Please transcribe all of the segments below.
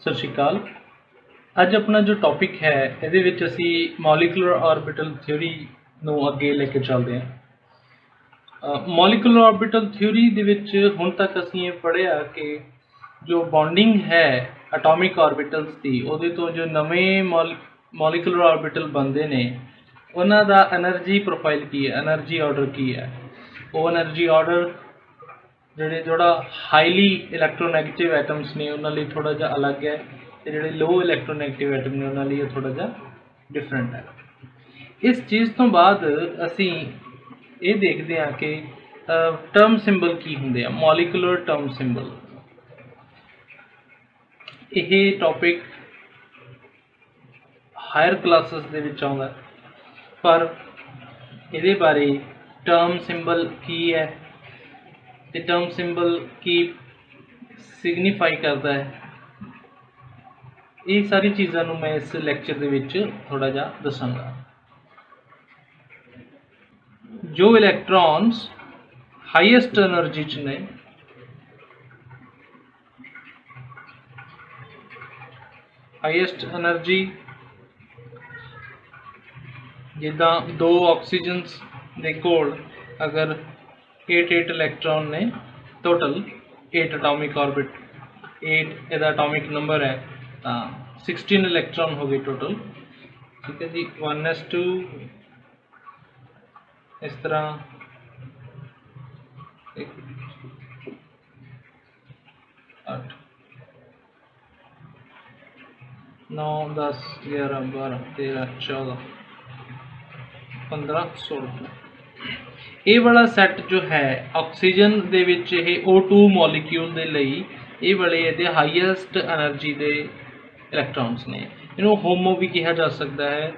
ਸਤਿ ਸ਼੍ਰੀ ਅਕਾਲ। ਅੱਜ ਆਪਣਾ ਜੋ ਟੌਪਿਕ ਹੈ ਇਹਦੇ ਵਿੱਚ ਅਸੀਂ ਮੋਲੀਕੂਲਰ ਆਰਬਿਟਲ ਥਿਊਰੀ ਨੂੰ ਅੱਗੇ ਲੈ ਕੇ ਚੱਲਦੇ ਹਾਂ। ਮੋਲੀਕੂਲਰ ਆਰਬਿਟਲ ਥਿਊਰੀ ਦੇ ਵਿੱਚ ਹੁਣ ਤੱਕ ਅਸੀਂ ਇਹ ਪੜ੍ਹਿਆ ਕਿ ਜੋ ਬੌਂਡਿੰਗ ਹੈ ਐਟੋਮਿਕ ਆਰਬਿਟਲਸ ਦੀ, ਉਹਦੇ ਤੋਂ ਜੋ ਨਵੇਂ ਮੋਲੀਕੂਲਰ ਆਰਬਿਟਲ ਬਣਦੇ ਨੇ ਉਹਨਾਂ ਦਾ ਐਨਰਜੀ ਪ੍ਰੋਫਾਈਲ ਕੀ ਹੈ, ਐਨਰਜੀ ਆਰਡਰ ਕੀ ਹੈ। ਉਹ ਐਨਰਜੀ ਆਰਡਰ ਜਿਹੜਾ ਹਾਈਲੀ ਇਲੈਕਟ੍ਰੋਨੈਗੇਟਿਵ ਐਟਮਸ ਨੇ ਉਹਨਾਂ ਲਈ ਥੋੜ੍ਹਾ ਜਿਹਾ ਅਲੱਗ ਹੈ, ਅਤੇ ਜਿਹੜੇ ਲੋ ਇਲੈਕਟ੍ਰੋਨੈਗੇਟਿਵ ਐਟਮ ਨੇ ਉਹਨਾਂ ਲਈ ਇਹ ਥੋੜ੍ਹਾ ਜਿਹਾ ਡਿਫਰੈਂਟ ਹੈ। ਇਸ ਚੀਜ਼ ਤੋਂ ਬਾਅਦ ਅਸੀਂ ਇਹ ਦੇਖਦੇ ਹਾਂ ਕਿ ਟਰਮ ਸਿੰਬਲ ਕੀ ਹੁੰਦੇ ਆ, ਮੋਲੀਕੂਲਰ ਟਰਮ ਸਿੰਬਲ। ਇਹ ਟੌਪਿਕ ਹਾਇਰ ਕਲਾਸਿਸ ਦੇ ਵਿੱਚ ਆਉਂਦਾ, ਪਰ ਇਹਦੇ ਬਾਰੇ ਟਰਮ ਸਿੰਬਲ ਕੀ ਹੈ ਅਤੇ ਟਰਮ ਸਿੰਬਲ ਕੀ ਸਿਗਨੀਫਾਈ ਕਰਦਾ ਹੈ, ਇਹ ਸਾਰੀ ਚੀਜ਼ਾਂ ਨੂੰ ਮੈਂ ਇਸ ਲੈਕਚਰ ਦੇ ਵਿੱਚ ਥੋੜ੍ਹਾ ਜਿਹਾ ਦੱਸਾਂਗਾ। ਜੋ ਇਲੈਕਟ੍ਰੋਨਸ ਹਾਈਐਸਟ ਐਨਰਜੀ 'ਚ ਨੇ, ਹਾਈਐਸਟ ਐਨਰਜੀ ਜਿੱਦਾਂ 2 ਆਕਸੀਜਨਸ ਦੇ ਕੋਲ ਅਗਰ 8 ਇਲੈਕਟ੍ਰੋਨ ਨੇ, ਟੋਟਲ 8 ਅਟੋਮਿਕ ਆਰਬਿਟ, 8 ਇਹਦਾ ਅਟੋਮਿਕ ਨੰਬਰ ਹੈ, ਤਾਂ 16 ਇਲੈਕਟ੍ਰੋਨ ਹੋ ਗਏ ਟੋਟਲ। ਠੀਕ ਹੈ ਜੀ, 1s2 ਇਸ ਤਰ੍ਹਾਂ 8 9 10 11 12 13 14 15 16 ਇਹ ਵਾਲਾ ਸੈੱਟ ਜੋ ਹੈ ਆਕਸੀਜਨ ਦੇ ਵਿੱਚ, ਇਹ O2 ਮੋਲੀਕਿਊਲ ਦੇ ਲਈ ਇਹ ਵਾਲੇ ਇਹਦੇ ਹਾਈਐਸਟ ਐਨਰਜੀ ਦੇ ਇਲੈਕਟ੍ਰੋਨਸ ਨੇ। ਇਹਨੂੰ ਹੋਮੋ ਵੀ ਕਿਹਾ ਜਾ ਸਕਦਾ ਹੈ,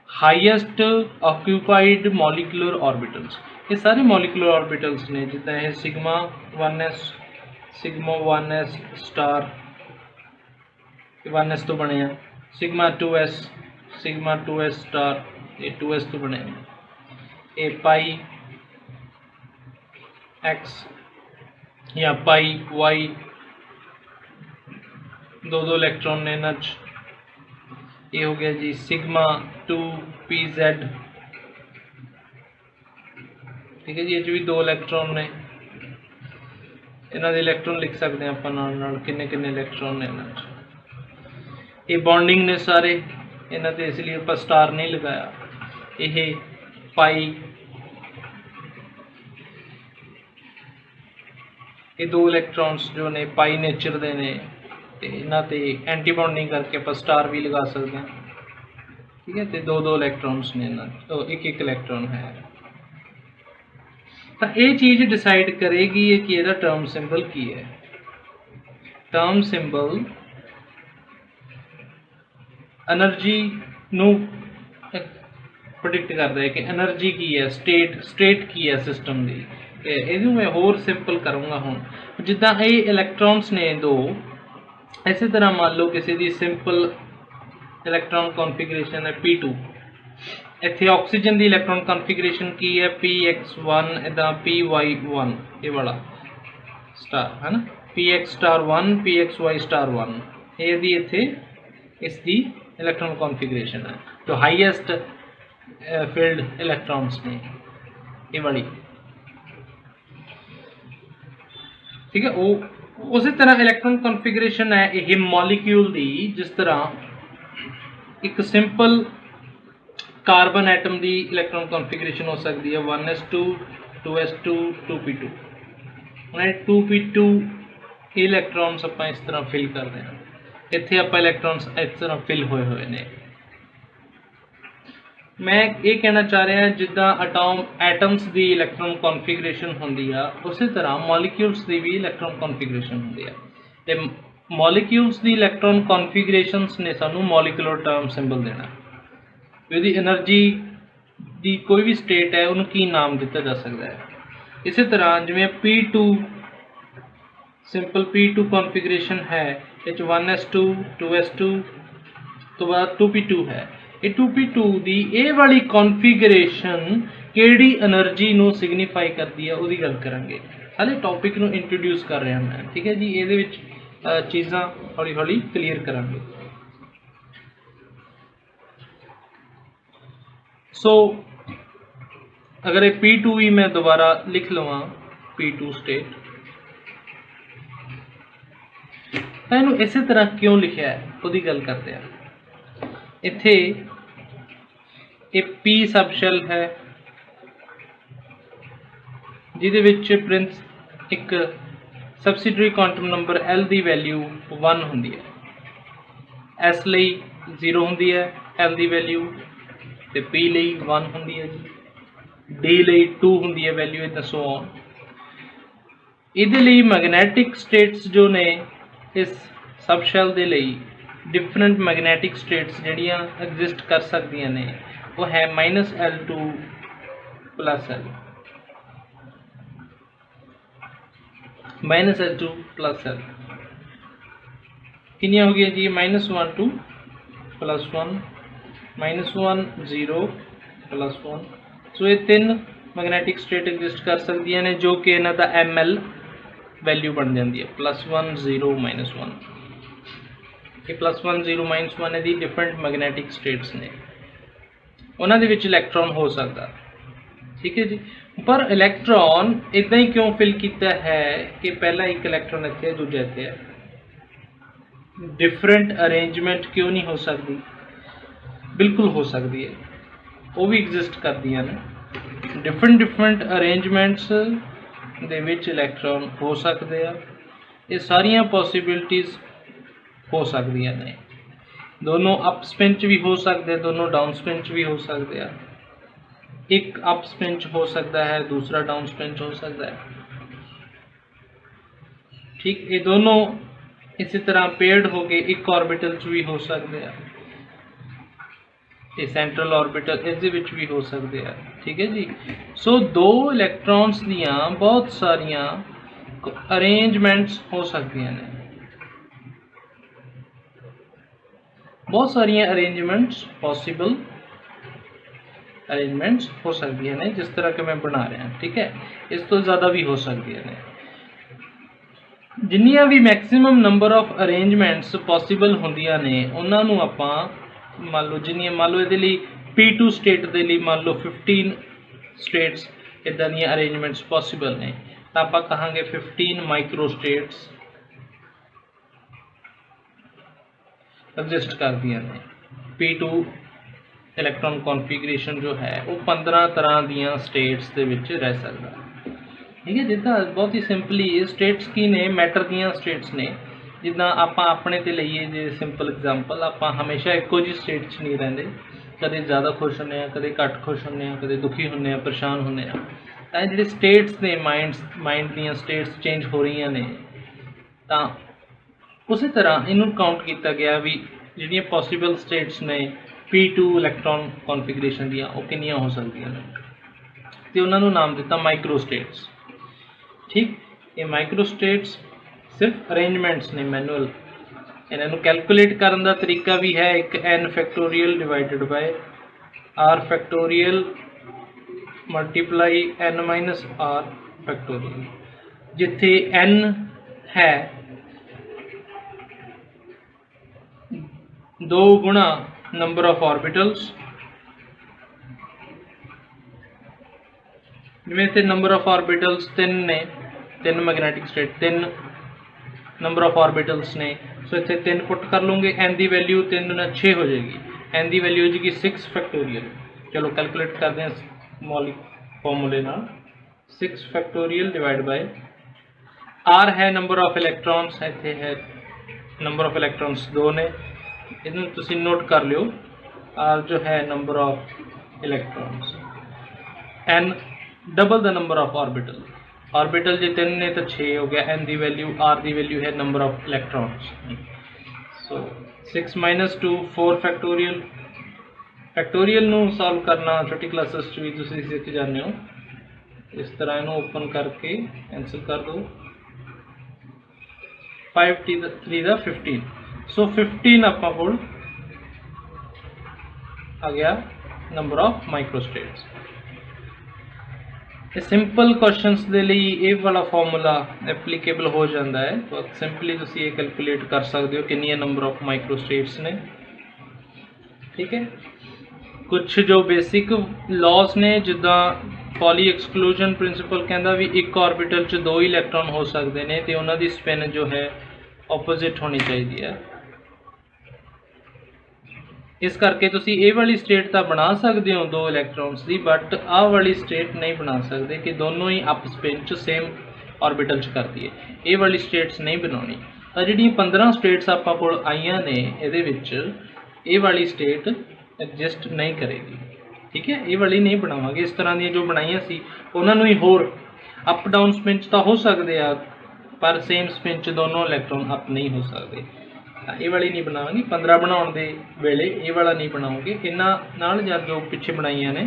ਹਾਈਐਸਟ ਆਕਿਊਪਾਈਡ ਮੋਲੀਕੂਲਰ ਆਰਬਿਟਲਸ। ਇਹ ਸਾਰੇ ਮੋਲੀਕੂਲਰ ਆਰਬਿਟਲਸ ਨੇ, ਜਿੱਦਾਂ ਇਹ sigma 1s, sigma 1s star 1s ਤੋਂ ਬਣਿਆ, sigma 2s, sigma 2s star ਇਹ 2s ਤੋਂ ਬਣਿਆ, ਇਹ ਪਾਈ x ਜਾਂ ਪਾਈ y, 2 ਇਲੈਕਟ੍ਰੋਨ ਨੇ ਇਹਨਾਂ 'ਚ। ਇਹ ਹੋ ਗਿਆ ਜੀ ਸਿਗਮਾ 2pz। ਠੀਕ ਹੈ ਜੀ, ਇਹ 'ਚ ਵੀ 2 ਇਲੈਕਟ੍ਰੋਨ ਨੇ, ਇਹਨਾਂ ਦੇ ਇਲੈਕਟ੍ਰੋਨ ਲਿਖ ਸਕਦੇ ਹਾਂ ਆਪਾਂ ਨਾਲ ਨਾਲ, ਕਿੰਨੇ ਕਿੰਨੇ ਇਲੈਕਟ੍ਰੋਨ ਨੇ ਇਹਨਾਂ 'ਚ। ਇਹ ਬੌਂਡਿੰਗ ਨੇ ਸਾਰੇ ਇਹਨਾਂ 'ਤੇ, ਇਸ ਲਈ ਆਪਾਂ ਸਟਾਰ ਨਹੀਂ ਲਗਾਇਆ। ਇਹ ਪਾਈ, ਇਹ 2 ਇਲੈਕਟ੍ਰੋਨਸ ਜੋ ਨੇ ਪਾਈ ਨੇਚਰ ਦੇ ਨੇ, ਅਤੇ ਇਹਨਾਂ 'ਤੇ ਐਂਟੀ ਬੌਂਡਿੰਗ ਕਰਕੇ ਆਪਾਂ ਸਟਾਰ ਵੀ ਲਗਾ ਸਕਦੇ ਹਾਂ। ਠੀਕ ਹੈ, ਅਤੇ 2 ਇਲੈਕਟ੍ਰੋਨਸ ਨੇ ਇਹਨਾਂ 'ਚ, ਤੋਂ 1 ਇਲੈਕਟ੍ਰੋਨ ਹੈ। ਤਾਂ ਇਹ ਚੀਜ਼ ਡਿਸਾਈਡ ਕਰੇਗੀ ਕਿ ਇਹਦਾ ਟਰਮ ਸਿੰਬਲ ਕੀ ਹੈ। ਟਰਮ ਸਿੰਬਲ ਐਨਰਜੀ ਨੂੰ ਪ੍ਰੈਡਿਕਟ ਕਰਦਾ ਹੈ ਕਿ ਐਨਰਜੀ ਕੀ ਹੈ, ਸਟੇਟ ਕੀ ਹੈ ਸਿਸਟਮ ਦੀ। ਇਹਨੂੰ ਮੈਂ ਹੋਰ ਸਿੰਪਲ ਕਰੂੰਗਾ ਹੁਣ। ਜਿੱਦਾਂ ਇਹ ਇਲੈਕਟ੍ਰੋਨਸ ਨੇ 2, ਇਸੇ ਤਰ੍ਹਾਂ ਮੰਨ ਲਓ ਕਿਸੇ ਦੀ ਸਿੰਪਲ ਇਲੈਕਟ੍ਰੋਨ ਕਨਫੀਗਰੇਸ਼ਨ ਹੈ P2। ਇੱਥੇ ਆਕਸੀਜਨ ਦੀ ਇਲੈਕਟ੍ਰੋਨ ਕਨਫੀਗਰੇਸ਼ਨ ਕੀ ਹੈ, px1, ਇੱਦਾਂ py1, ਇਹ ਵਾਲਾ ਸਟਾਰ ਹੈ ਨਾ, px ਸਟਾਰ 1, pxy ਸਟਾਰ 1, ਇਹ ਇਹਦੀ ਇੱਥੇ ਇਸ ਦੀ ਇਲੈਕਟ੍ਰੋਨ ਕਨਫੀਗਰੇਸ਼ਨ ਹੈ, ਜੋ ਹਾਈਐਸਟ ਫੀਲਡ ਇਲੈਕਟ੍ਰੋਨਸ ਨੇ ਇਹ ਵਾਲੀ। ਠੀਕ ਹੈ, ਉਹ ਉਸੇ ਤਰ੍ਹਾਂ ਇਲੈਕਟ੍ਰੋਨ ਕਨਫੀਗਰੇਸ਼ਨ ਹੈ ਇਹ ਮੋਲੀਕਿਊਲ ਦੀ, ਜਿਸ ਤਰ੍ਹਾਂ ਇੱਕ ਸਿੰਪਲ ਕਾਰਬਨ ਐਟਮ ਦੀ ਇਲੈਕਟ੍ਰੋਨ ਕਨਫੀਗਰੇਸ਼ਨ ਹੋ ਸਕਦੀ ਹੈ 1s2 2s2 2p2। ਹੁਣ ਇਹ 2p2 ਇਲੈਕਟ੍ਰੋਨਸ ਆਪਾਂ ਇਸ ਤਰ੍ਹਾਂ ਫਿਲ ਕਰਦੇ ਹਾਂ, ਇੱਥੇ ਆਪਾਂ ਇਲੈਕਟ੍ਰੋਨਸ ਇਸ ਤਰ੍ਹਾਂ ਫਿਲ ਹੋਏ ਨੇ। ਮੈਂ ਇਹ ਕਹਿਣਾ ਚਾਹ ਰਿਹਾ, ਜਿੱਦਾਂ ਐਟਮਸ ਦੀ ਇਲੈਕਟ੍ਰੋਨ ਕਨਫੀਗਰੇਸ਼ਨ ਹੁੰਦੀ ਆ, ਉਸੇ ਤਰ੍ਹਾਂ ਮੋਲੀਕਿਊਲਸ ਦੀ ਵੀ ਇਲੈਕਟ੍ਰੋਨ ਕਨਫੀਗਰੇਸ਼ਨ ਹੁੰਦੀ ਆ, ਅਤੇ ਮੋਲੀਕਿਊਲਸ ਦੀ ਇਲੈਕਟ੍ਰੋਨ ਕਨਫੀਗਰੇਸ਼ਨਸ ਨੇ ਸਾਨੂੰ ਮੋਲੀਕੂਲਰ ਟਰਮ ਸਿੰਬਲ ਦੇਣਾ। ਉਹਦੀ ਐਨਰਜੀ ਦੀ ਕੋਈ ਵੀ ਸਟੇਟ ਹੈ ਉਹਨੂੰ ਕੀ ਨਾਮ ਦਿੱਤਾ ਜਾ ਸਕਦਾ ਹੈ। ਇਸੇ ਤਰ੍ਹਾਂ ਜਿਵੇਂ P2, ਸਿੰਪਲ P2 ਕਨਫੀਗਰੇਸ਼ਨ ਹੈ, ਇਹ 'ਚ 1s2 2s2 ਤੋਂ ਬਾਅਦ 2p2 ਹੈ। ਇਹ 2p2 ਦੀ ਇਹ ਵਾਲੀ ਕਨਫੀਗਰੇਸ਼ਨ ਕਿਹੜੀ એનર્ਜੀ ਨੂੰ ਸਿਗਨੀਫਾਈ ਕਰਦੀ ਹੈ ਉਹਦੀ ਗੱਲ ਕਰਾਂਗੇ। हाले टॉपिक ਨੂੰ इंट्रोड्यूस कर रहा मैं, ठीक है जी। ये चीज़ां हौली हौली क्लीयर करांगे। सो अगर ये P2 भी मैं दोबारा लिख लवां, P2 स्टेट, तो इनू इस तरह क्यों लिखा है उसकी गल करते हैं। इत्थे ये P सब शैल है जिहदे विच प्रिंस एक सबसिडरी क्वांटम नंबर L की वैल्यू 1 होंदी है, S लई 0 होंदी है L की वैल्यू, ते P लई 1 होंदी है जी, D लई 2 होंदी है वैल्यू, इदां सो ऑन। इहदे लई मैगनैटिक स्टेट्स जो ने इस सब शैल दे लई डिफरेंट मैगनैटिक स्टेट्स जिहड़ियां एग्जिस्ट कर सकदियां ने वो है -L2 + L, -L2 + L कितनी हो गई जी, -1 2 + 1 -1 0 + 1। सो ये 3 मैगनैटिक स्टेट एग्जिस्ट कर सकदियां ने जो कि इन्हां दा ML वैल्यू बन जाती है, +1 0 -1। ये +1 0 -1 दी डिफरेंट मैगनैटिक स्टेट्स ने, उन्हां दे विच इलैक्ट्रॉन हो सकता, ठीक है जी। पर इलैक्ट्रॉन इदां ही क्यों फिल किया है कि पहला एक इलैक्ट्रॉन इत्थे है दूजा इत्थे है, डिफरेंट अरेंजमेंट क्यों नहीं हो सकती? बिल्कुल हो सकती है, वो भी एग्जिस्ट करदियां ने। डिफरेंट अरेंजमेंट्स दे विच इलैक्ट्रॉन हो सकते हैं, ये सारियां पॉसिबिलिटीज़ हो सकदियां ने। दोनों अप स्पिन च भी हो सकते हैं, दोनों डाउन स्पिन च भी हो सकते हैं। एक अप स्पिन च हो सकता है, दूसरा डाउन स्पिन च हो सकता है, ठीक। ये दोनों इसी तरह पेयर्ड हो गए एक ऑर्बिटल च भी हो सकते हैं, ये सेंट्रल ऑर्बिटल इस भी हो सकते हैं, ठीक है जी। सो दो इलैक्ट्रॉन्स दियां बहुत सारियां अरेंजमेंट्स हो सकदियां ने, बहुत सारियां अरेंजमेंट्स पॉसिबल अरेंजमेंट्स हो सकती ने जिस तरह के मैं बना रहा, ठीक है। इस तो ज़्यादा भी हो सकती ने, जिन्नियां भी maximum number of arrangements possible होंदियां ने उन्होंने आपां मान लो जिन्नियां मान लो ये P2 स्टेट के लिए मान लो 15 स्टेट्स इदां दी अरेंजमेंट्स पॉसिबल ने, तो आप कहांगे 15 माइक्रो स्टेट्स एग्जिस्ट करदियां ने। P2 इलैक्ट्रॉन कॉन्फिगरेशन जो है वो 15 तरह दियां स्टेट्स दे विच रह सकता, ठीक है। जिदा बहुत ही सिंपली स्टेट्स की ने मैटर दियां स्टेट्स ने, जिदा आप अपने ते लईए जे सिंपल एग्जांपल, आप हमेशा एको जी स्टेट च नहीं रहिंदे, कदे ज़्यादा खुश होंने, कदे घट खुश होंने, कदे दुखी होंने, परेशान होंने। तो जिहड़े स्टेट्स ने माइंड दियां स्टेट्स चेंज हो रही ने, तो उसी तरह इनू काउंट किया गया भी जिहड़ियां पॉसिबल स्टेट्स ने P2 इलैक्ट्रॉन कॉन्फिगरेशन दियां वो कितनियां हो सकदियां ने, तो उन्होंने नाम दिता माइक्रो स्टेट्स, ठीक। ये माइक्रो स्टेट्स सिर्फ अरेंजमेंट्स ने मैनुअल, इन्हों कैलकुलेट करने का तरीका भी है, एक n factorial divided by r factorial multiply n minus r factorial, जिथे n है 2 गुणा नंबर ऑफ ऑर्बिटल्स, जिमें नंबर ऑफ ऑर्बिटल्स 3 ने, 3 magnetic state 3 number of orbitals ने, सो इतने 3 पुट कर लूँगे, n की वैल्यू 3 गुना 6 हो जाएगी, n की वैल्यू हो जाएगी 6 फैक्टोरियल। चलो कैलकुलेट करते हैं मौलिक फॉर्मूले ना, 6 फैक्टोरियल डिवाइड बाय r है नंबर ऑफ इलैक्ट्रॉन्स, इतने है नंबर ऑफ इलैक्ट्रॉन्स 2 ने, इन्हों तुसी नोट कर लियो, r जो है number of electrons, n double the number of orbital, orbital जो 3 ने तो 6 हो गया, n की वैल्यू r की वैल्यू है number of electrons, so 6 - 2 4 factorial. Factorial नू सॉल्व करना छोटी क्लासेस भी तुसी सीख जाने हो, इस तरह इन्हों ओपन करके कैंसिल कर दो, 5 3 15, सो 15 अपना कोल आ गया number of microstates. Simple questions दे लई ये वाला फॉर्मूला एप्लीकेबल हो जाता है। तो सिंपली तुसी ये कैलकुलेट कर सकते हो कितनी नंबर ऑफ माइक्रो स्टेट्स ने। ठीक है, कुछ जो बेसिक लॉस ने जिदा पॉली एक्सक्लूजन प्रिंसिपल कहता भी एक ऑर्बिटल च 2 इलैक्ट्रॉन हो सकते हैं तो उन्होंने स्पिन जो है ऑपोजिट होनी चाहिए है। इस करके तुसी ये वाली स्टेट तो बना सकते हो 2 इलैक्ट्रॉन्स की, बट आ वाली स्टेट नहीं बना सकते कि दोनों ही अप स्पिन च सेम ऑर्बिटल च कर दिए। ये वाली स्टेट्स नहीं बनानी। तो जी 15 स्टेट्स आप कोल आईयां ने ये वाली स्टेट एग्जिस्ट नहीं करेगी। ठीक है, ये वाली नहीं बनावांगे। इस तरह दी जो बनाइया सी उन्होंने ही होर अप डाउन स्पिन च तो हो सकते हैं, पर सेम स्पिन च दोनों इलैक्ट्रॉन अप नहीं हो सकते। ये वाली नहीं बनावांगे। 15 बनाने के वेले ये वाला नहीं बनाओगे। इन्हों नाल या जो पिछे बनाइया ने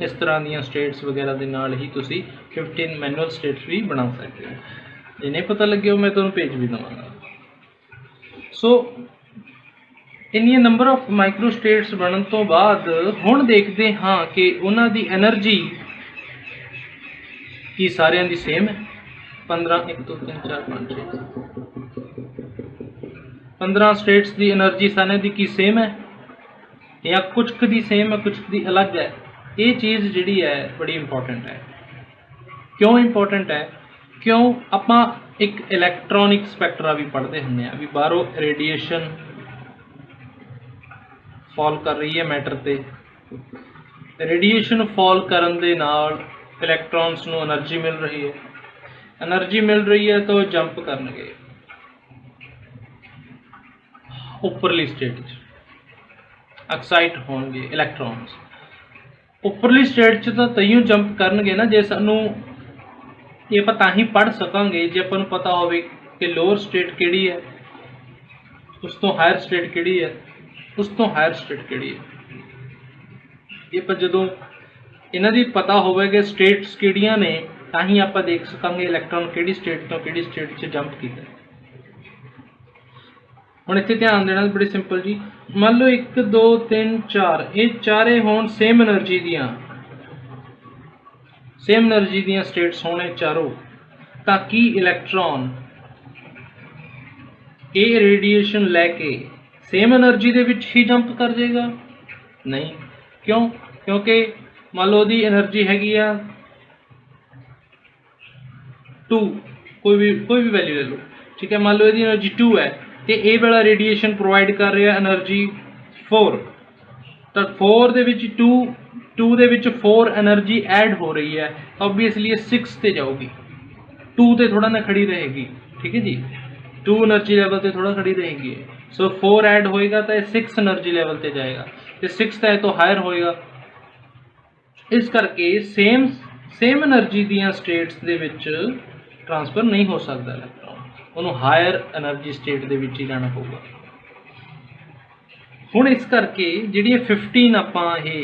इस तरह दी स्टेट्स वगैरह के नाल ही तुसी 15 मैनुअल स्टेट्स भी बना सकते हो। जे नहीं पता लगे मैं तुहानूं भेज भी देवांगा। सो इन्नी नंबर ऑफ माइक्रो स्टेट्स बनने तो बाद हुण देखते हाँ कि उन्हां दी एनर्जी की सारियां दी सेम है। 15 1 2 3 4 5 6 15 स्टेट्स की एनर्जी सारे की सेम है या कुछ की सेम है, कुछ की अलग है। ये चीज़ जी है बड़ी इंपॉर्टेंट है। क्यों इंपॉर्टेंट है? क्यों आपां एक इलैक्ट्रॉनिक स्पैक्ट्रा भी पढ़ते होंगे भी बाहरों रेडिएशन फॉल कर रही है मैटर ते। रेडिएशन फॉल करन दे नाल इलैक्ट्रॉन्स नूं एनर्जी मिल रही है। एनर्जी मिल रही है तो जंप करनगे उपरली स्टेट एक्साइट होंगे इलैक्ट्रॉन्स। उपरली स्टेट च तो तईयों जंप करनगे ना जे सानू ये पता ही पढ़ सकांगे जे अपन पता हो कि लोअर स्टेट किहड़ी है, उस तो हायर स्टेट किहड़ी है, उस तो हायर स्टेट किहड़ी है। ये पर जदों इन्हां दी पता होवेगा स्टेट्स किहड़ियां ने तां आप देख सकांगे इलैक्ट्रॉन किहड़ी स्टेट तो किहड़ी स्टेट च जंप कीता। हुण इत्थे ध्यान देना बड़ी सिंपल जी। मान लो 1 2 3 4 ये चारे होण सेम एनर्जी दियां स्टेट्स होने चारों, ताकि इलैक्ट्रॉन ये रेडिएशन लैके सेम एनर्जी दे विच ही जंप कर जाएगा? नहीं। क्यों? क्योंकि मान लो दी एनर्जी हैगी आ 2, कोई भी वैल्यू ले लो। ठीक है, मान लो यदि एनर्जी 2 है तो ये वाला रेडिएशन प्रोवाइड कर रहा है एनर्जी 4, तो 4 दे विच 2 दे विच 4 एनर्जी ऐड हो रही है, ऑब्वियसली 6 ते जाऊगी, 2 ते थोड़ा ना खड़ी रहेगी। ठीक है जी, 2 एनर्जी लेवल ते थोड़ा खड़ी रहेगी। सो 4 ऐड होएगा तो 6 एनर्जी लेवल ते जाएगा, तो 6 है तो हायर होएगा। इस करके सेम एनर्जी दियां स्टेट्स दे विच ट्रांसफर नहीं हो सकता इलैक्ट्रॉन, उन्होंने हायर एनर्जी स्टेट दे विच ही जाना होगा। हुण इस करके जिहड़ियां 15 आपां ये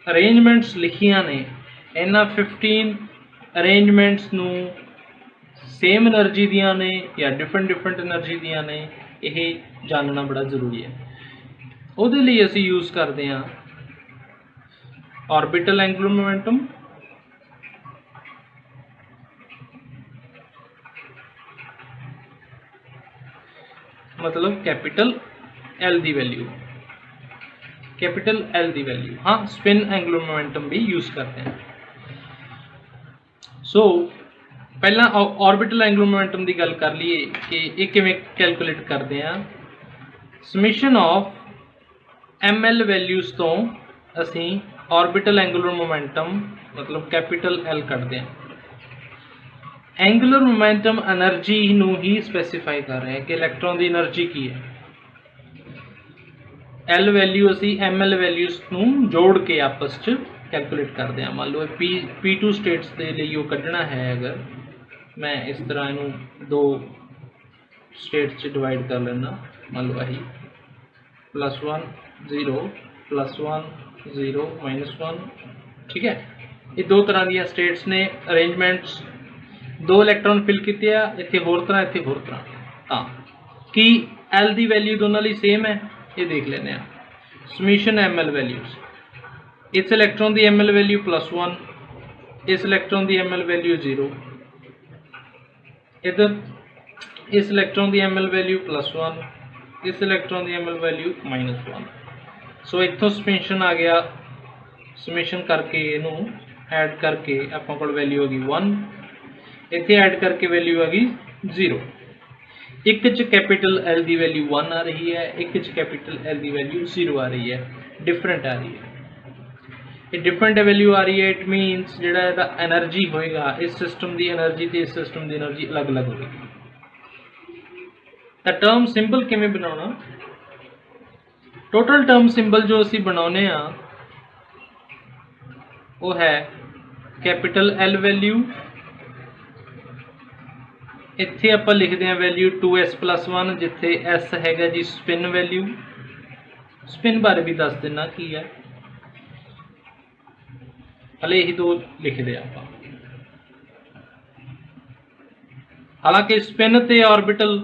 अरेंजमेंट्स लिखियां ने, इन्हां 15 अरेंजमेंट्स नूं सेम एनर्जी दियां ने या डिफरेंट एनर्जी दियां ने, यह जानना बड़ा जरूरी है। उहदे लई असीं यूज़ करते हैं ऑर्बिटल एंगुलर मोमेंटम, मतलब कैपिटल एल दी वैल्यू, हाँ स्पिन एंगुलर मोमेंटम भी यूज़ करते हैं। सो पहला ऑर्बिटल एंगुलर मोमेंटम की गल कर लीए कि ये किवें कैलकुलेट करते हैं। समेशन ऑफ ML वैल्यूज़ तो असी ऑर्बिटल एंगुलर मोमेंटम मतलब कैपिटल L कढ़ते हैं। एंगुलर मोमेंटम एनर्जी नूं ही स्पैसीफाई कर रहे हैं कि इलैक्ट्रॉन की एनर्जी की है। L वैल्यू असी ML वैल्यूज़ नूं जोड़ के आपस च कैलकुलेट करते हैं। मान लो P2 स्टेट्स के लिए कढ़ना है, अगर मैं इस तरह इनू 2 स्टेट्स डिवाइड कर लेना, मान लो यही +1 0 +1 0 -1। ठीक है, ये 2 तरह दी स्टेट्स ने अरेंजमेंट्स, 2 इलैक्ट्रॉन फिल किए आ, इत्थे होर तरह इत्थे होर तरह। कि L की वैल्यू दोनों लिए सेम है, ये देख लेने हैं। समीशन ML वैल्यूज़, इस इलैक्ट्रॉन की ML वैल्यू +1, इस इलैक्ट्रॉन की ml वैल्यू 0, इधर इस इलैक्ट्रॉन की ml वैल्यू +1, इस इलैक्ट्रॉन की ml वैल्यू -1। सो इतों समेशन आ गया, समेशन करके इनू ऐड करके अपने को वैल्यू आ गई 1, इत्थे ऐड करके वैल्यू आ गई 0। एक च कैपिटल L की वैल्यू 1 आ रही है, एक च कैपिटल L की वैल्यू 0 आ रही है, डिफरेंट आ रही है। ये डिफरेंट वैल्यू आ रही है, इट मीनस जो एनर्जी होएगा इस सिस्टम की एनर्जी तो इस सिस्टम की एनर्जी अलग अलग होगी। तो टर्म सिंबल किमें बनाना, टोटल टर्म सिंबल जो असी बनाने वो है कैपिटल L वैल्यू, इत्थे आप लिखते हैं वैल्यू 2s+1, जिथे S हैगा जी स्पिन वैल्यू। स्पिन बारे भी दस देना की है, हले यही दो लिखते आप। हालांकि स्पिन ते ऑर्बिटल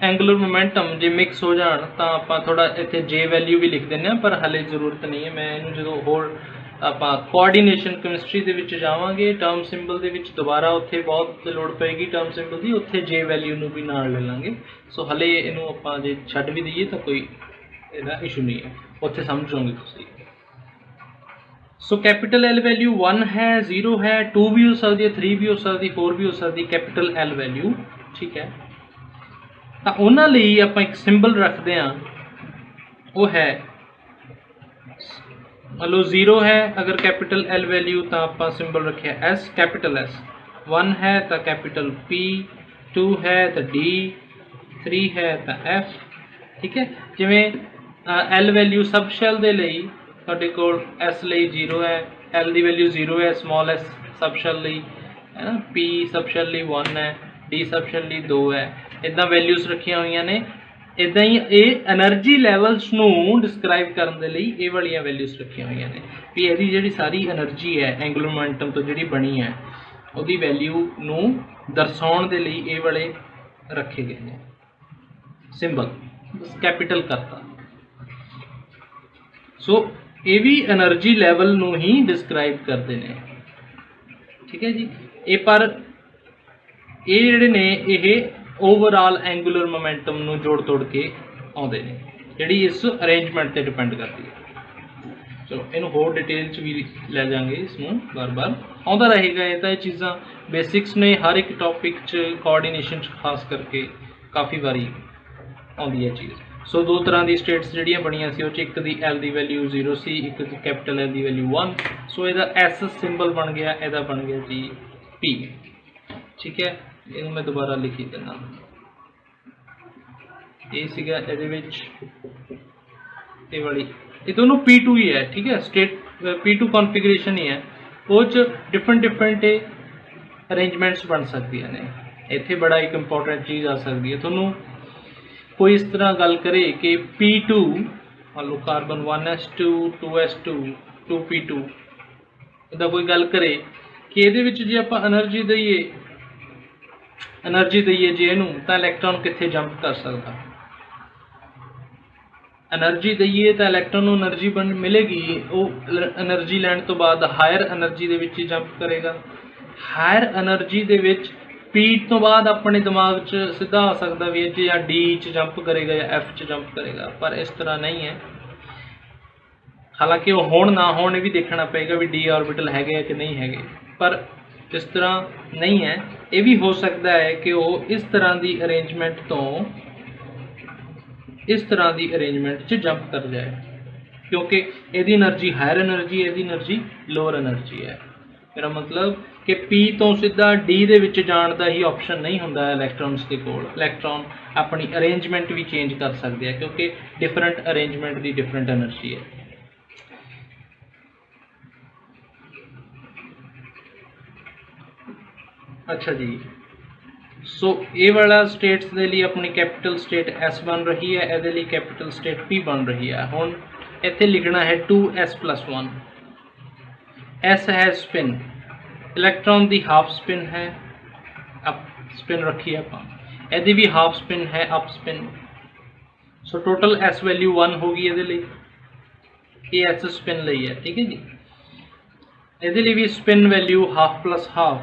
एंगुलर मोमेंटम जे मिक्स हो जान तो आप थोड़ा इतने जे वैल्यू भी लिख दें, पर हले जरूरत नहीं है। मैं इनू जो होर आप कोआर्डीनेशन केमिस्ट्री के विच जावांगे टर्म सिंबल के विच दोबारा उत्थे बहुत लोड़ पेगी टर्म सिंबल की, उत्थे जे वैल्यू नू भी नाल ले लांगे। सो हले इनू आपां जे छड्ड भी दईए तो कोई इहदा इशू नहीं है, उत्थे समझ जाओगे तुसीं। सो कैपिटल L वैल्यू 1 है, 0 है, 2 भी हो सकती है, 3 भी हो सकती, 4 भी हो सकती, कैपिटल L वैल्यू, ठीक है। तो उन्होंने लिए आप एक सिंबल रखते हैं, वो है मान लो 0 है अगर कैपिटल L वैल्यू तो आप सिंबल रखे S, कैपिटल S। 1 है तो कैपिटल P, 2 है तो D, 3 है तो F, ठीक है। जिमें L वैल्यू सब शैल के लिए तुहाडे कोल S लिए 0 है, L की वैल्यू 0 है स्मॉल s सब शैल लिए, है ना। P सब शैल लिए 1 है, D सब शैल लिए 2 है, इदा वैल्यूज़ रखिया हुई ने। इदा ही ये एनर्जी लैवल्स नूं डिस्क्राइब करने के लिए ये वालियां वैल्यूज़ रखिया हुई ने भी इहदी जिहड़ी सारी एनर्जी है एंगुलर मोमेंटम तो जिहड़ी बनी है उहदी वैल्यू नूं दर्शाउण दे लई ये वाले रखे गए हैं सिंबल, कैपिटल करता। सो ये भी एनर्जी लैवल नूं ही डिस्क्राइब करते हैं, ठीक है जी। ये पर ये जिहड़े ने ये ओवरऑल एंगुलर मोमेंटम नूं जोड़ तोड़ के आउंदे ने, जिहड़ी इस अरेंजमेंट ते डिपेंड करती है। चलो इन होर डिटेल च भी ले जाएंगे, इसनूं बार बार आउंदा रहेगा। ये तो चीज़ां बेसिक्स ने, हर एक टॉपिक च कोआर्डीनेशन खास करके काफ़ी बारी आउंदी है चीज़। सो दो तरह की स्टेट्स जिहड़ियां बणियां सी, एक दी L की वैल्यू 0 सी, एक दी कैपिटल L की वैल्यू 1। सो इहदा S सिंबल बन गया, इहदा बन गया जी P, ठीक है। इन्हूं मैं दोबारा लिखी देना, ये सीगा इहदे विच ये वाली, ये दोनों P2 ही है, ठीक है। स्टेट P2 कॉन्फिगरेशन ही है, वो डिफरेंट डिफरेंट अरेंजमेंट्स बन सकती ने। इत्थे बड़ा एक इंपॉर्टेंट चीज़ आ सकती है, थोनों कोई इस तरह गल करे कि P2 मान low carbon 1s2 2s2 2p2 इदा कोई गल करे कि ये जे आप एनर्जी दईए जे इनू तो इलैक्ट्रॉन कित्थे जंप कर सकता, एनर्जी दईए तो इलैक्ट्रॉन को एनर्जी मिलेगी, वो एनर्जी लैण तो बाद हायर एनर्जी दे विच जंप करेगा। हायर एनर्जी दे विच P तो बाद अपने दिमाग च सीधा आ सकता भी है या D च जंप करेगा या F च जंप करेगा, पर इस तरह नहीं है। हालांकि वो होण ना होण भी देखना पेगा भी D ऑर्बिटल है कि नहीं है, पर इस तरह नहीं है। ये भी हो सकता है कि वो इस तरह की अरेंजमेंट तो इस तरह की अरेंजमेंट च जंप कर जाए, क्योंकि यदि एनर्जी हायर एनर्जी, यदि एनर्जी लोअर एनर्जी है। मेरा मतलब कि P तो सीधा D दे विच जाण दा ही ऑप्शन नहीं हुंदा इलैक्ट्रॉन्स के कोल। इलैक्ट्रॉन अपनी अरेंजमेंट भी चेंज कर सकते हैं, क्योंकि डिफरेंट अरेंजमेंट की डिफरेंट एनर्जी है। अच्छा जी, सो ये वाला स्टेट्स के लिए अपनी कैपिटल स्टेट S बन रही है, ये लिए कैपिटल स्टेट P बन रही है। हुण इत्थे लिखना है 2s+1। S है स्पिन, इलैक्ट्रॉन की हाफ स्पिन है, अप स्पिन रखी है आप, यदि भी हाफ स्पिन है up spin. So total S value 1 होगी ये S स्पिन ली है, ठीक है जी। ਇਹਦੇ ਲਈ ਵੀ spin value half plus half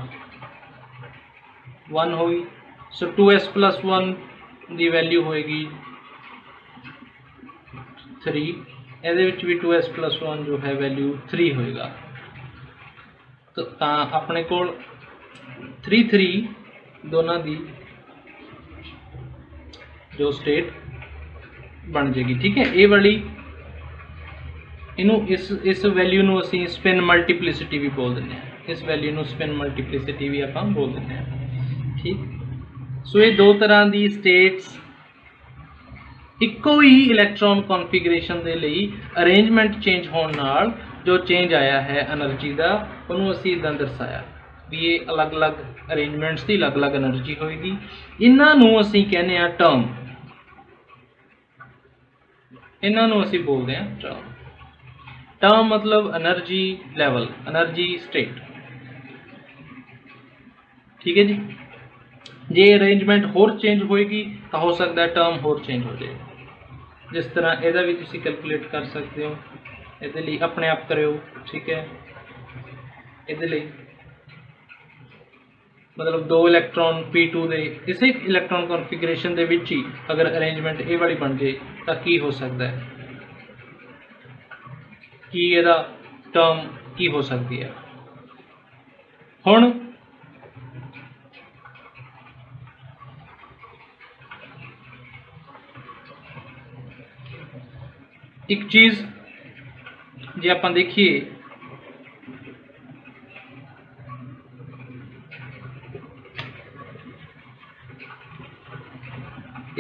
1 ਹੋगी। सो 2s प्लस 1 ਦੀ ਵੈਲਿਊ ਹੋਏਗੀ 3। ਇਹਦੇ ਵਿੱਚ ਵੀ 2s प्लस 1 जो है वैल्यू 3 ਹੋਏਗਾ। ਤਾਂ ਆਪਣੇ ਕੋਲ 3 3 ਦੋਨਾਂ ਦੀ जो स्टेट बन जाएगी। ठीक है, ये वाली इनू इस वैल्यू ਨੂੰ ਅਸੀਂ स्पिन मल्टीप्लिसिटी भी बोल ਦਿੰਦੇ हैं। इस वैल्यू ਨੂੰ स्पिन मल्टीप्लिसिटी भी ਆਪਾਂ बोल ਦਿੰਦੇ हैं। ठीक, सो ये दो तरह ਦੀ स्टेट्स ਇੱਕੋ ਹੀ ਇਲੈਕਟ੍ਰੋਨ ਕਨਫੀਗਰੇਸ਼ਨ ਦੇ ਲਈ ਅਰੇਂਜਮੈਂਟ ਚੇਂਜ ਹੋਣ ਨਾਲ ਜੋ ਚੇਂਜ ਆਇਆ ਹੈ એનર્ਜੀ ਦਾ, ਉਹਨੂੰ ਅਸੀਂ ਇਦਾਂ ਦਰਸਾਇਆ ਵੀ ਇਹ ਅਲੱਗ-ਅਲੱਗ ਅਰੇਂਜਮੈਂਟਸ ਦੀ ਅਲੱਗ-ਅਲੱਗ એનર્ਜੀ ਹੋਏਗੀ। ਇਹਨਾਂ ਨੂੰ ਅਸੀਂ ਕਹਿੰਦੇ ਆ ਟਰਮ, ਇਹਨਾਂ ਨੂੰ ਅਸੀਂ ਬੋਲਦੇ ਆ ਟਰਮ। ਟਰਮ मतलब एनर्जी लेवल, एनर्जी स्टेट। ठीक है जी, जे अरेंजमेंट होर चेंज होएगी तो हो सकता है टर्म होर चेंज हो जाए। जिस तरह ਇਹਦਾ ਵੀ ਤੁਸੀਂ कैलकुलेट कर सकते हो, ਇਹਦੇ ਲਈ अपने आप करो। ठीक है, ਇਹਦੇ ਲਈ मतलब 2 इलैक्ट्रॉन P2 ਦੇ ਇਸੇ इलैक्ट्रॉन कॉन्फ़िगरेशन ਦੇ ਵਿੱਚ ਹੀ अगर अरेंजमेंट ਇਹ ਵਾਲੀ ਬਣ ਜਾਏ ਤਾਂ ਕੀ ਹੋ ਸਕਦਾ ਹੈ, कि ਇਹਦਾ टर्म की हो सकती है। ਹੁਣ एक चीज़ जे ਆਪਾਂ देखिए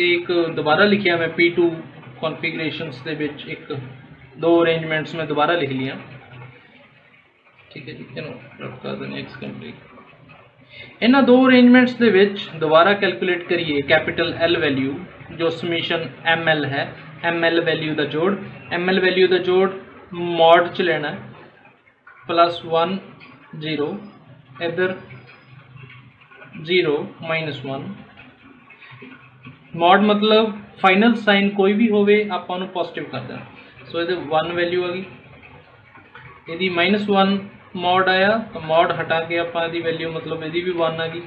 एक दोबारा लिखिया मैं P2 कॉन्फ़िगरेशंस ਦੇ ਵਿੱਚ एक दो अरेंजमेंट्स में दोबारा लिख लिया। ठीक है जी, रब कर दें नेक्स्ट कंट्री। इन्होंने दो अरेंजमेंट्स ਦੇ ਵਿੱਚ दोबारा कैलकुलेट करिए कैपिटल L वैल्यू जो समीशन ML है, ML वैल्यू का जोड़, ML वैल्यू का जोड़ मॉड च लेना है +1 0, इधर 0 -1। मॉड मतलब फाइनल साइन कोई भी होवे आप पॉजिटिव कर देना। सो ये 1 वैल्यू आ गई, यदि -1 मॉड आया तो मॉड हटा के आप वैल्यू मतलब यदि भी 1 आ गई।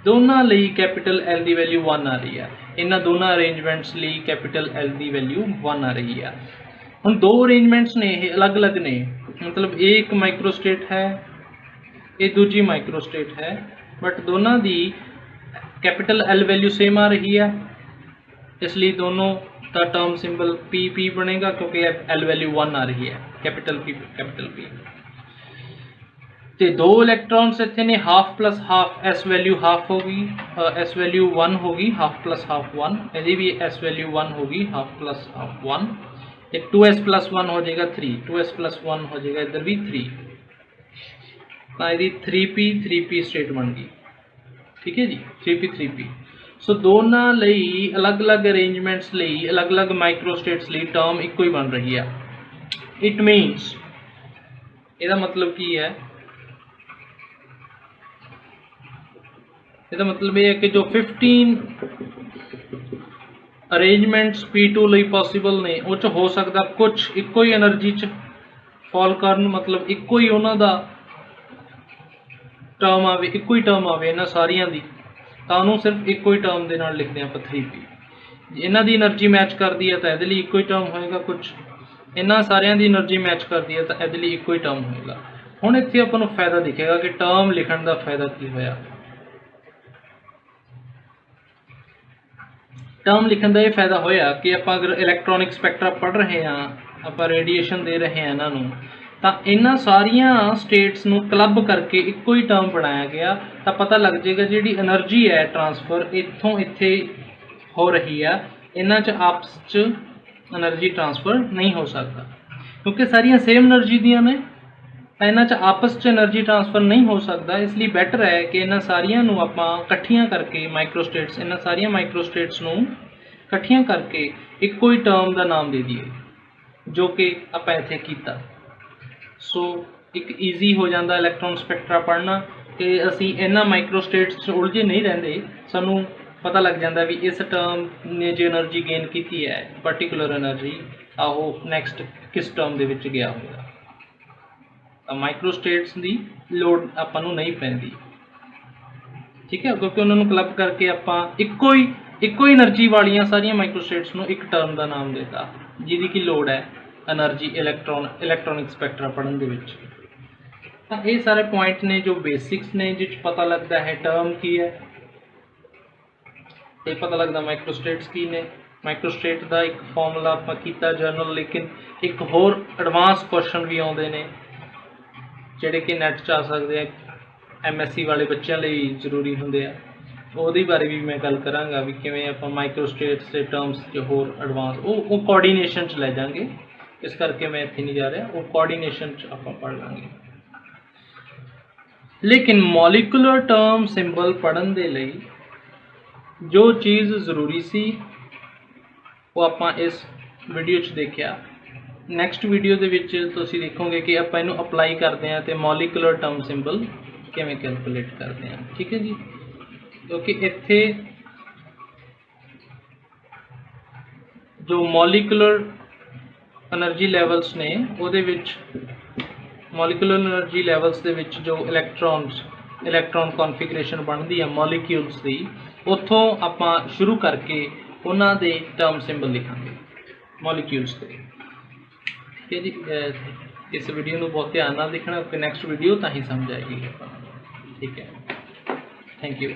दोनों ਲਈ कैपिटल L की वैल्यू 1 आ रही है। इन्होंने दोनों अरेंजमेंट्स ਲਈ कैपिटल L की वैल्यू 1 आ रही है। हम दो अरेंजमेंट्स ने ये अलग अलग ने, मतलब एक माइक्रोस्टेट है, ये दूजी माइक्रोस्टेट है, बट दोनों की कैपिटल L वैल्यू सेम आ रही है, इसलिए दोनों का टर्म सिंबल PP बनेगा क्योंकि L वैल्यू 1 आ रही है, कैपिटल P। तो दो इलैक्ट्रॉन्स इतने ने half plus half, S value half होगी, S वैल्यू 1 होगी, हाफ प्लस हाफ 1, यदि भी S वैल्यू 1 होगी, हाफ प्लस हाफ 1, एक 2s प्लस 1 हो जाएगा 3, 2s प्लस 1 हो जाएगा इधर भी 3, तो यदि 3p स्टेट बन गई। ठीक है जी, 3p। सो दोनों ਲਈ अलग अलग अरेंजमेंट्स ਲਈ अलग अलग माइक्रोस्टेट्स ਲਈ टर्म एक ही बन रही है। इट मीनस ਇਹਦਾ मतलब की है, ਇਹਦਾ मतलब ये है कि जो 15 अरेंजमेंट्स P2 ਲਈ पॉसिबल ने ਉਹ 'ਚ हो सकता कुछ ਇੱਕੋ ਹੀ एनर्जी च फॉल ਕਰਨ, मतलब ਇੱਕੋ ਹੀ ਉਹਨਾਂ ਦਾ टर्म आवे, ਇੱਕੋ ही टर्म आवे ਇਹਨਾਂ ਸਾਰੀਆਂ ਦੀ, ਤਾਂ ਉਹਨੂੰ सिर्फ ਇੱਕੋ ही टर्म ਦੇ ਨਾਲ ਲਿਖਦੇ ਆਪਾਂ 3p। ਜੇ ਇਹਨਾਂ ਦੀ એનર્ਜੀ ਮੈਚ ਕਰਦੀ ਹੈ ਤਾਂ ਇਹਦੇ ਲਈ ਇੱਕੋ ਹੀ टर्म ਹੋਏਗਾ, ਕੁਝ ਇਹਨਾਂ ਸਾਰਿਆਂ ਦੀ એનર્ਜੀ ਮੈਚ ਕਰਦੀ ਹੈ ਤਾਂ ਇਹਦੇ ਲਈ ਇੱਕੋ ਹੀ टर्म ਹੋਏਗਾ। ਹੁਣ ਇੱਥੇ ਆਪਾਂ ਨੂੰ ਫਾਇਦਾ ਦਿਖੇਗਾ ਕਿ टर्म ਲਿਖਣ ਦਾ ਫਾਇਦਾ ਕੀ ਹੋਇਆ। टर्म लिखने का यह फायदा होया कि आप अगर इलैक्ट्रॉनिक स्पैक्ट्रा पढ़ रहे हैं, आप रेडिएशन दे रहे हैं इन्हों, तो इन्हों सारिया स्टेट्स नू क्लब करके एको ही टर्म बनाया गया, तो पता लग जाएगा जी एनर्जी है ट्रांसफर इत्थों इत्थे हो रही है, इन्हां च आपस च एनर्जी ट्रांसफर नहीं हो सकता क्योंकि सारिया सेम एनर्जी दियां ने, तो इन्हां च आपस च एनर्जी ट्रांसफर नहीं हो सकता। इसलिए बैटर है कि इन्हां सारिया नू आपां इकट्ठियां करके माइक्रोस्टेट्स, इन्हां सारिया माइक्रोस्टेट्स नू इकट्ठियां करके एको ही टर्म का नाम दे दिए, जो कि आपां इत्थे कीता। सो एक ईजी हो जाता इलैक्ट्रॉन स्पैक्ट्रा पढ़ना कि असी इन्हां माइक्रोस्टेट्स उलझे नहीं रहंदे, सानू पता लग जाता भी इस टर्म ने जो एनर्जी गेन की है पर्टिकुलर एनर्जी, आहो नैक्सट किस टर्म दे विच गया होगा। ਮਾਈਕਰੋਸਟੇਟਸ ਦੀ ਲੋੜ ਆਪਾਂ ਨੂੰ ਨਹੀਂ ਪੈਂਦੀ, ਠੀਕ ਹੈ, ਕਿਉਂਕਿ ਉਹਨਾਂ ਨੂੰ ਕਲੱਬ ਕਰਕੇ ਆਪਾਂ ਇੱਕੋ ਹੀ એનર્ਜੀ ਵਾਲੀਆਂ ਸਾਰੀਆਂ ਮਾਈਕਰੋਸਟੇਟਸ ਨੂੰ ਇੱਕ ਟਰਮ ਦਾ ਨਾਮ ਦਿੱਤਾ ਜਿਹਦੀ ਕਿ ਲੋੜ ਹੈ એનર્ਜੀ ਇਲੈਕਟ੍ਰੋਨਿਕ ਸਪੈਕਟਰਾ ਪੜ੍ਹਨ ਦੇ ਵਿੱਚ। ਤਾਂ ਇਹ ਸਾਰੇ ਪੁਆਇੰਟ ਨੇ ਜੋ ਬੇਸਿਕਸ ਨੇ, ਜਿਸ 'ਚ ਪਤਾ ਲੱਗਦਾ ਹੈ ਟਰਮ ਕੀ ਹੈ, ਇਹ ਪਤਾ ਲੱਗਦਾ ਮਾਈਕਰੋਸਟੇਟਸ ਕੀ ਨੇ। ਮਾਈਕਰੋਸਟੇਟ ਦਾ ਇੱਕ ਫਾਰਮੂਲਾ ਆਪਾਂ ਕੀਤਾ ਜਨਰਲ, ਲੇਕਿਨ ਇੱਕ ਹੋਰ ਐਡਵਾਂਸ ਕੁਐਸਚਨ ਵੀ ਆਉਂਦੇ ਨੇ ਜਿਹੜੇ ਕਿ ਨੈਟ 'ਚ ਆ ਸਕਦੇ ਆ, MSc ਵਾਲੇ ਬੱਚਿਆਂ ਲਈ ਜ਼ਰੂਰੀ ਹੁੰਦੇ ਆ, ਉਹਦੇ ਬਾਰੇ ਵੀ ਮੈਂ ਗੱਲ ਕਰਾਂਗਾ ਵੀ ਕਿਵੇਂ ਆਪਾਂ ਮਾਈਕਰੋਸਟੇਟਸ ਦੇ ਟਰਮਸ 'ਚ ਹੋਰ ਐਡਵਾਂਸ ਉਹ ਕੋਆਰਡੀਨੇਸ਼ਨ 'ਚ ਲੈ ਜਾਵਾਂਗੇ, ਇਸ ਕਰਕੇ ਮੈਂ ਇੱਥੇ ਨਹੀਂ ਜਾ ਰਿਹਾ, ਉਹ ਕੋਆਰਡੀਨੇਸ਼ਨ 'ਚ ਆਪਾਂ ਪੜ੍ਹ ਲਾਂਗੇ। ਲੇਕਿਨ ਮੋਲੀਕੂਲਰ ਟਰਮ ਸਿੰਬਲ ਪੜ੍ਹਨ ਦੇ ਲਈ ਜੋ ਚੀਜ਼ ਜ਼ਰੂਰੀ ਸੀ ਉਹ ਆਪਾਂ ਇਸ ਵੀਡੀਓ 'ਚ ਦੇਖਿਆ। ਨੈਕਸਟ ਵੀਡੀਓ ਦੇ ਵਿੱਚ ਤੁਸੀਂ ਦੇਖੋਗੇ ਕਿ ਆਪਾਂ ਇਹਨੂੰ ਅਪਲਾਈ ਕਰਦੇ ਹਾਂ ਅਤੇ ਮੋਲੀਕੂਲਰ ਟਰਮ ਸਿੰਬਲ ਕਿਵੇਂ ਕੈਲਕੂਲੇਟ ਕਰਦੇ ਹਾਂ, ਠੀਕ ਹੈ ਜੀ। ਕਿਉਂਕਿ ਇੱਥੇ ਜੋ ਮੋਲੀਕੂਲਰ એનર્ਜੀ ਲੈਵਲਸ ਨੇ ਉਹਦੇ ਵਿੱਚ ਮੋਲੀਕੂਲਰ એનર્ਜੀ ਲੈਵਲਸ ਦੇ ਵਿੱਚ ਜੋ ਇਲੈਕਟ੍ਰੋਨ ਕੌਨਫੀਗਰੇਸ਼ਨ ਬਣਦੀ ਹੈ ਮੋਲੀਕਿਊਲਸ ਦੀ, ਉੱਥੋਂ ਆਪਾਂ ਸ਼ੁਰੂ ਕਰਕੇ ਉਹਨਾਂ ਦੇ ਟਰਮ ਸਿੰਬਲ ਲਿਖਾਂਗੇ ਮੋਲੀਕਿਊਲਸ ਦੇ, ਠੀਕ ਹੈ ਜੀ। ਇਸ ਵੀਡੀਓ ਨੂੰ ਬਹੁਤ ਧਿਆਨ ਨਾਲ ਦੇਖਣਾ, ਫਿਰ ਨੈਕਸਟ ਵੀਡੀਓ ਤਾਂ ਹੀ ਸਮਝ ਆਏਗੀ ਆਪਾਂ ਨੂੰ, ਠੀਕ ਹੈ। Thank you.